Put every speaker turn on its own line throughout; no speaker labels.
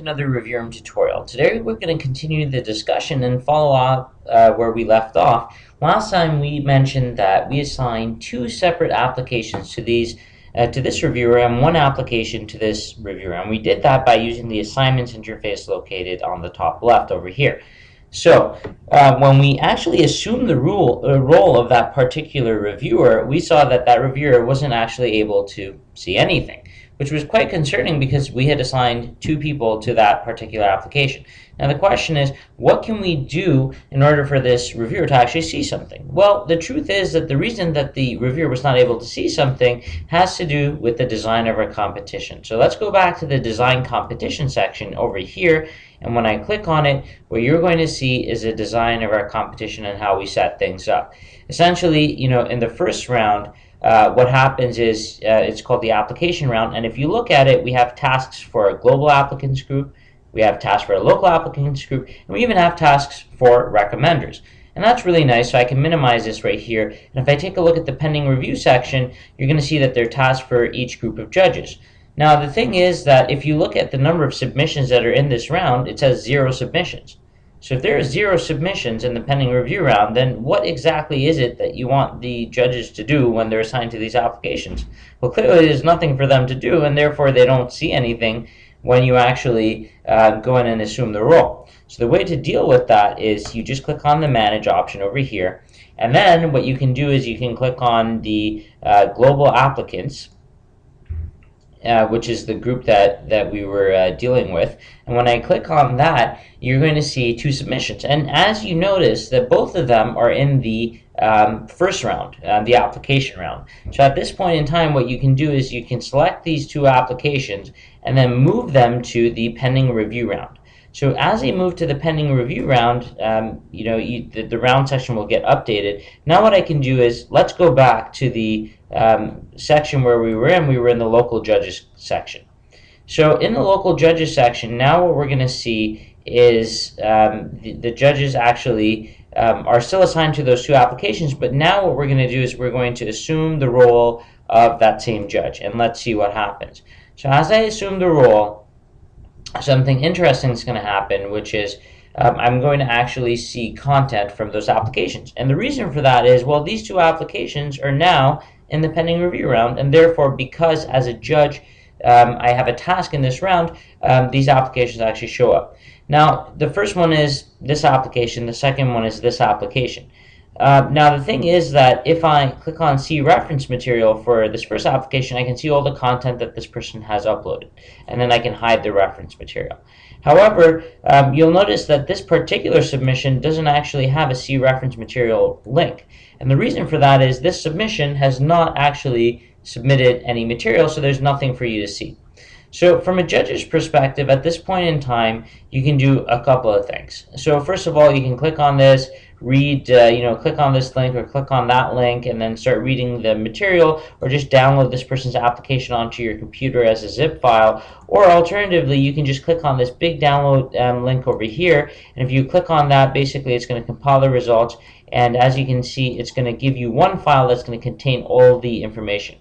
another review room tutorial. Today we're going to continue the discussion and follow up where we left off. Last time we mentioned that we assigned two separate applications to this reviewer and one application to this reviewer, and we did that by using the assignments interface located on the top left over here. So when we actually assumed the role of that particular reviewer, we saw that that reviewer wasn't actually able to see anything, which was quite concerning because we had assigned two people to that particular application. Now the question is, what can we do in order for this reviewer to actually see something? Well, the truth is that the reason that the reviewer was not able to see something has to do with the design of our competition. So let's go back to the design competition section over here, and when I click on it, what you're going to see is a design of our competition and how we set things up. Essentially, in the first round, what happens is it's called the application round, and if you look at it, we have tasks for a global applicants group, we have tasks for a local applicants group, and we even have tasks for recommenders. And that's really nice, so I can minimize this right here. And if I take a look at the pending review section, you're going to see that there are tasks for each group of judges. Now the thing is that if you look at the number of submissions that are in this round, it says 0 submissions. So if there are 0 submissions in the pending review round, then what exactly is it that you want the judges to do when they're assigned to these applications? Well, clearly there's nothing for them to do, and therefore they don't see anything when you actually go in and assume the role. So the way to deal with that is you just click on the Manage option over here, and then what you can do is you can click on the Global Applicants, which is the group that we were dealing with. And when I click on that, you're going to see 2 submissions. And as you notice, that both of them are in the first round, the application round. So at this point in time, what you can do is you can select these 2 applications and then move them to the pending review round. So as they move to the pending review round, the round section will get updated. Now what I can do is, let's go back to the section where we were in. We were in the local judges section. So in the local judges section, now what we're going to see is the judges actually are still assigned to those 2 applications, but now what we're going to do is we're going to assume the role of that same judge, and let's see what happens. So as I assume the role, something interesting is going to happen, which is I'm going to actually see content from those applications. And the reason for that is, well, these 2 applications are now in the pending review round, and therefore, because as a judge I have a task in this round, these applications actually show up. Now, the first one is this application, the second one is this application. Now the thing is that if I click on see reference material for this first application, I can see all the content that this person has uploaded, and then I can hide the reference material. However, you'll notice that this particular submission doesn't actually have a see reference material link, and the reason for that is this submission has not actually submitted any material, so there's nothing for you to see. So from a judge's perspective, at this point in time, you can do a couple of things. So first of all, you can click on this, read, click on this link or click on that link and then start reading the material, or just download this person's application onto your computer as a zip file. Or alternatively, you can just click on this big download link over here, and if you click on that, basically it's going to compile the results, and as you can see, it's going to give you one file that's going to contain all the information.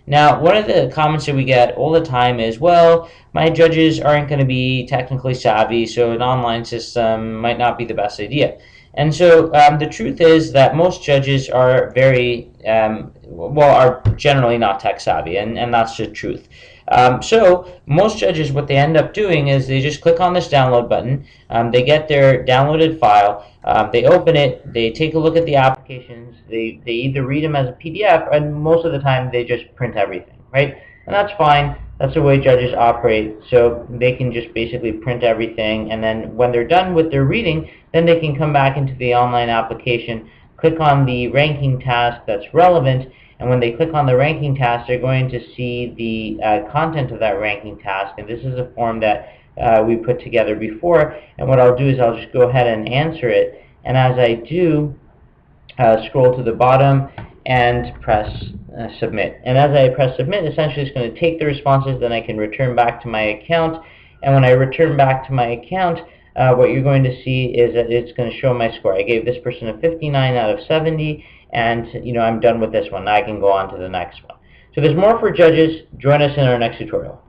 Now, one of the comments that we get all the time is, well, my judges aren't going to be technically savvy, so an online system might not be the best idea. And so the truth is that most judges are are generally not tech savvy, and that's the truth. So most judges, what they end up doing is they just click on this download button, they get their downloaded file, they open it, they take a look at the applications, they either read them as a PDF, and most of the time they just print everything, right? And that's fine. That's the way judges operate. So they can just basically print everything, and then when they're done with their reading, then they can come back into the online application, click on the ranking task that's relevant, and when they click on the ranking task, they're going to see the content of that ranking task. And this is a form that we put together before. And what I'll do is I'll just go ahead and answer it. And as I do, scroll to the bottom and press submit. And as I press submit, essentially it's going to take the responses, then I can return back to my account. And when I return back to my account, what you're going to see is that it's going to show my score. I gave this person a 59 out of 70, and I'm done with this one. Now I can go on to the next one. So there's more for judges. Join us in our next tutorial.